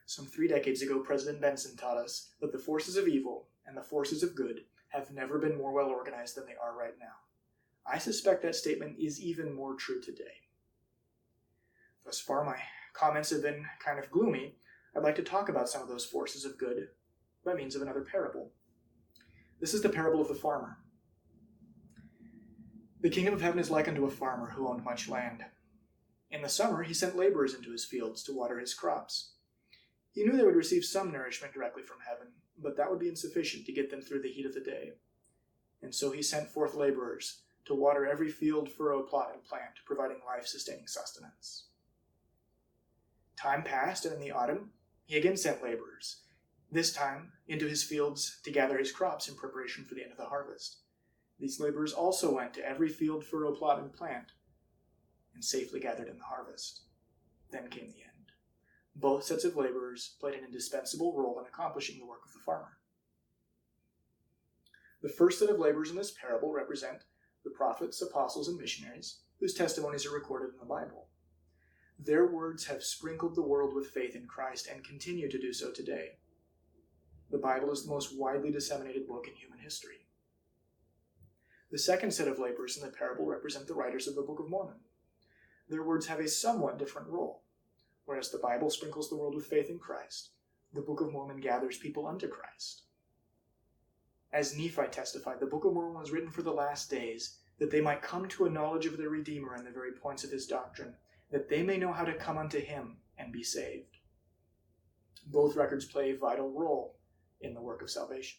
Some 3 decades ago, President Benson taught us that the forces of evil and the forces of good have never been more well organized than they are right now. I suspect that statement is even more true today. Thus far, my comments have been kind of gloomy. I'd like to talk about some of those forces of good by means of another parable. This is the parable of the farmer. The kingdom of heaven is like unto a farmer who owned much land. In the summer, he sent laborers into his fields to water his crops. He knew they would receive some nourishment directly from heaven, but that would be insufficient to get them through the heat of the day. And so he sent forth laborers to water every field, furrow, plot, and plant, providing life-sustaining sustenance. Time passed, and in the autumn, he again sent laborers, this time into his fields to gather his crops in preparation for the end of the harvest. These laborers also went to every field, furrow, plot, and plant, and safely gathered in the harvest. Then came the end. Both sets of laborers played an indispensable role in accomplishing the work of the farmer. The first set of laborers in this parable represent the prophets, apostles, and missionaries, whose testimonies are recorded in the Bible. Their words have sprinkled the world with faith in Christ and continue to do so today. The Bible is the most widely disseminated book in human history. The second set of laborers in the parable represent the writers of the Book of Mormon. Their words have a somewhat different role. Whereas the Bible sprinkles the world with faith in Christ, the Book of Mormon gathers people unto Christ. As Nephi testified, the Book of Mormon was written for the last days, that they might come to a knowledge of their Redeemer and the very points of his doctrine, that they may know how to come unto him and be saved. Both records play a vital role in the work of salvation.